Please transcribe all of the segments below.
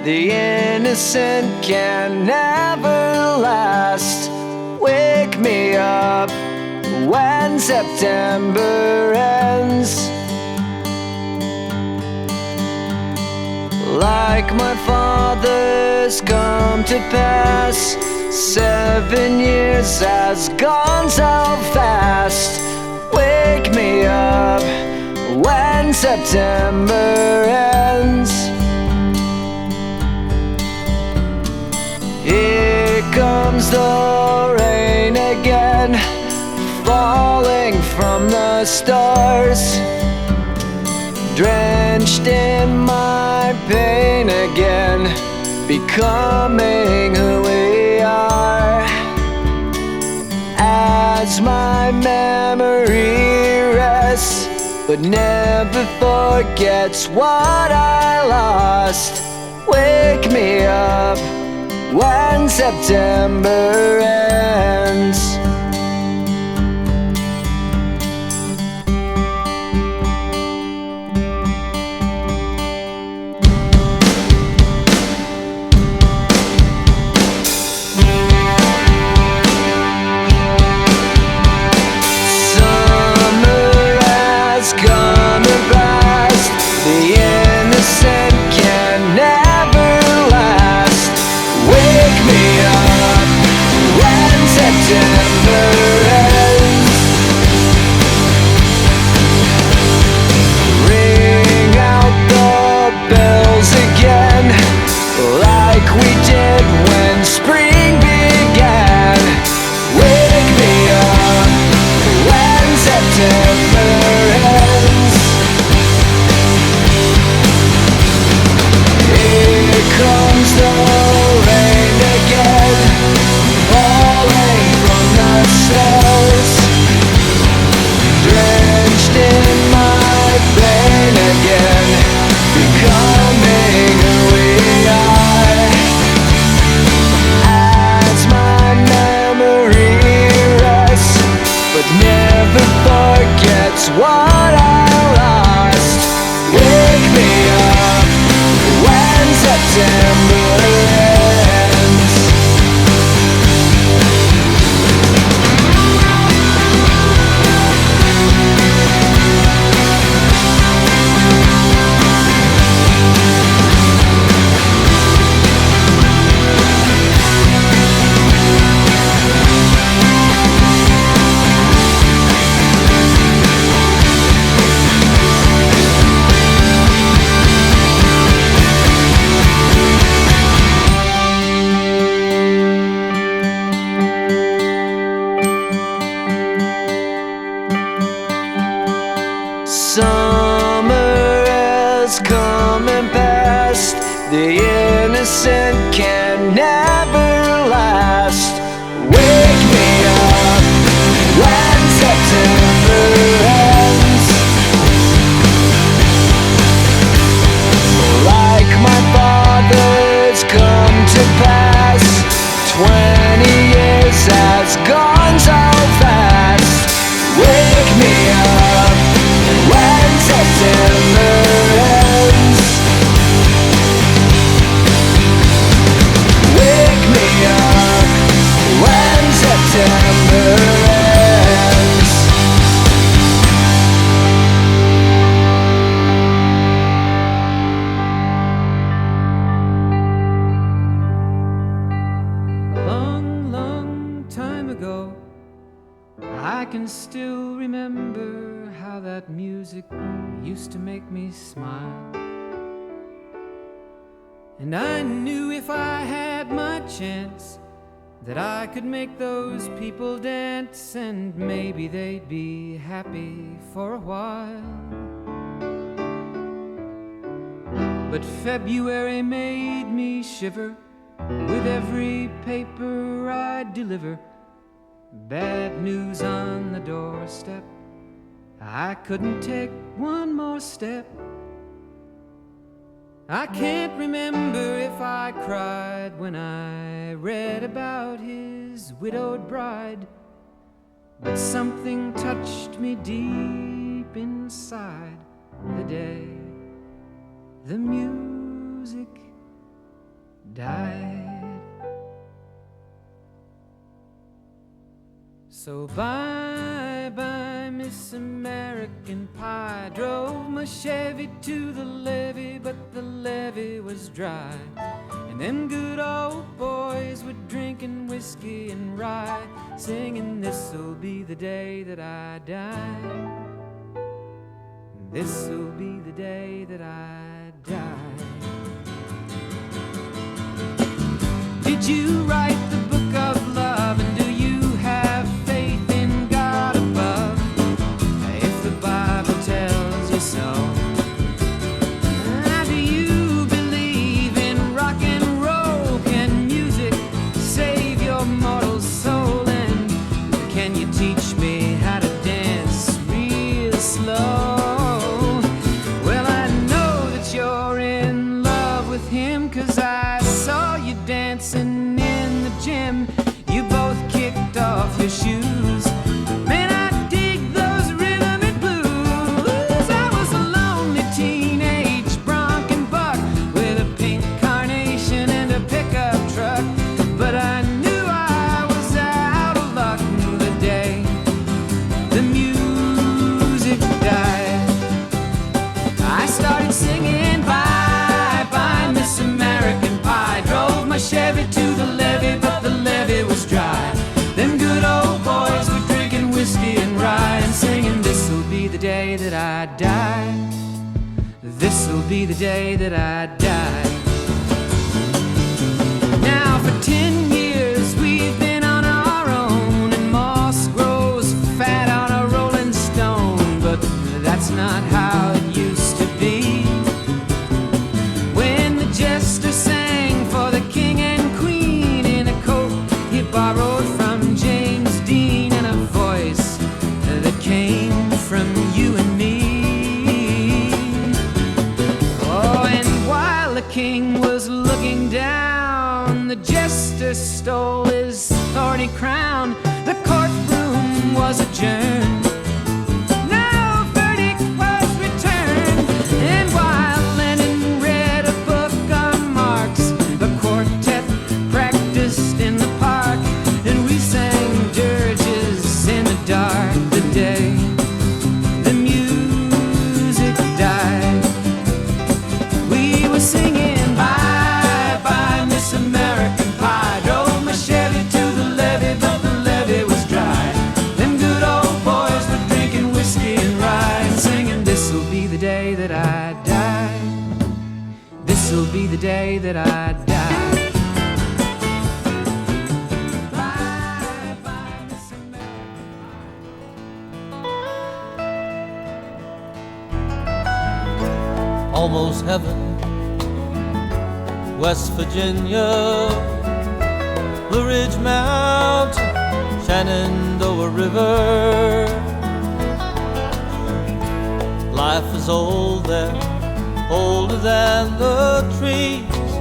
The innocent can never last. Wake me up when September ends. Like my father's come to pass, 7 years has gone so fast. Wake me up when September ends. Here comes the rain again, falling from the stars, drenched in my pain again, becoming who we are. As my memory rests, but never forgets what I lost. Wake me up when September ends. Ring out the bells again, like we did when spring began. Wake me up when September ends. Here comes the rain again, falling from the stars, drenched in my pain again, becoming who we are. As my memory rests, but never forgets what I lost. Wake me up when September ends. Summer has come and passed. The innocent can never last. Wake me up when September ends. Like my father's come to pass, 20 years has gone so fast. Wake me up when September ends. Wake me up when September ends. Long, long time ago, I can still remember how that music used to make me smile. And I knew if I had my chance that I could make those people dance, and maybe they'd be happy for a while. But February made me shiver with every paper I deliver. Bad news on the doorstep, I couldn't take one more step. I can't remember if I cried when I read about his widowed bride, but something touched me deep inside the day the music died. So bye-bye, Miss American Pie. Drove my Chevy to the levee, but the levee was dry. And them good old boys were drinking whiskey and rye, singing, this'll be the day that I die. This'll be the day that I die. Did you write the book of love, and do you have faith in God above? If the Bible tells you so. Do you believe in rock and roll? Can music save your mortal soul? And can you teach me how to dance real slow? Well, I know that you're in love with him, 'cause I saw you dancing in the gym. You both kicked off your shoes. Man, I dig those rhythm and blues. I was a lonely teenage bronc and buck with a pink carnation and a pickup truck, but I knew I was out of luck the day the music died. I started singing bye-bye, Miss American Pie. Drove my Chevy to the levee, but the levee was dry. Them good old boys were drinking whiskey and rye and singing, this'll be the day that I die. This'll be the day that I die. Now for 10 years we've been on our own, and moss grows fat on a rolling stone, but that's not how it used to be. When the jester sang for the king and queen in a coat he borrowed from James Dean, and a voice that came from you and me. Oh, and while the king was looking down, the jester stole his thorny crown. The courtroom was adjourned. No verdict was returned. And while Lennon read a book on Marx, the quartet practiced in the park, and we sang dirges in the dark the day the music died. We were singing bye-bye, Miss American Pie. Drove my Chevy to the levee, but the levee was dry. Them good old boys were drinking whiskey and rye and singing, this'll be the day that I die. This'll be the day that I die. Bye-bye, Miss American. Almost heaven, West Virginia, Blue Ridge Mountain, Shenandoah River. Life is old there, older than the trees,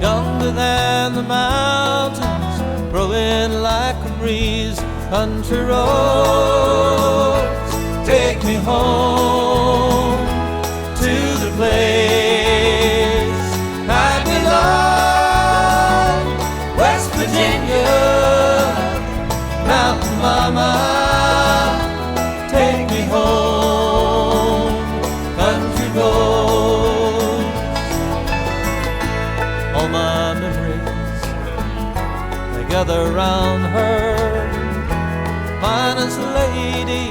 younger than the mountains, growing like a breeze. Country roads, take me home to the place I belong. West Virginia, Mountain Mama, take me home. Country roads, all my memories, they gather round her. Finest lady,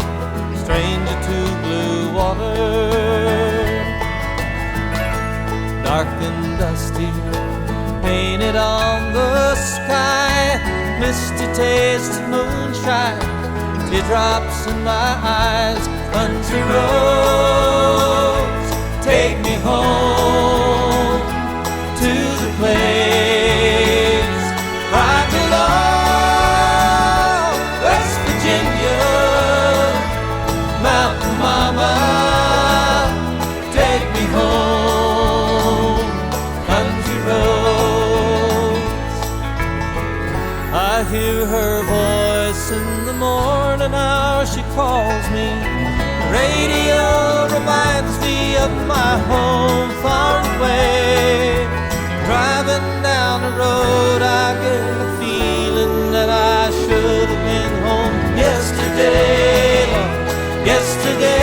stranger to blue water. Dark and dusty, painted on the sky, misty taste of moonshine, teardrops in my eyes. Country roads, take me home to the place I belong. West Virginia, Mountain Mama, take me home. Country roads, I hear her voice in the morning hour. She calls me. Radio reminds me of my home far away. Driving down the road, I get a feeling that I should have been home yesterday, Lord, yesterday.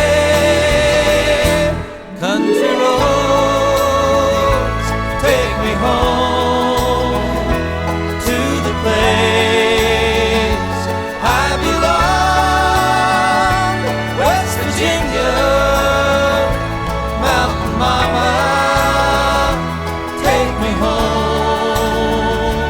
Country roads, take me home to the place I belong, West Virginia, Mountain Mama. Take me home,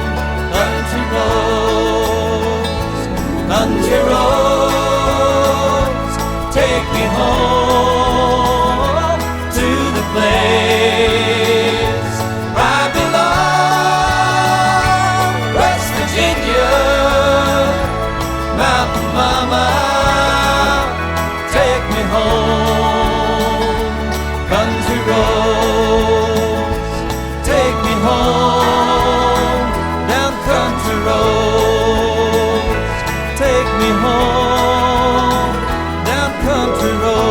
country roads, country roads, take me home to the place I belong, West Virginia, Mountain Mama. Take me home, country roads, take me home, down country roads, take me home, down country roads.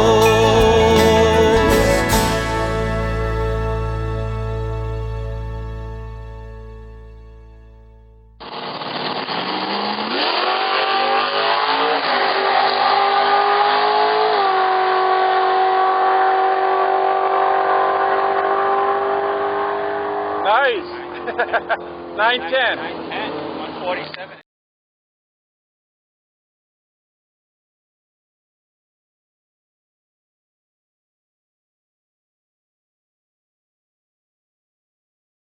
Nice. 9:10. 147.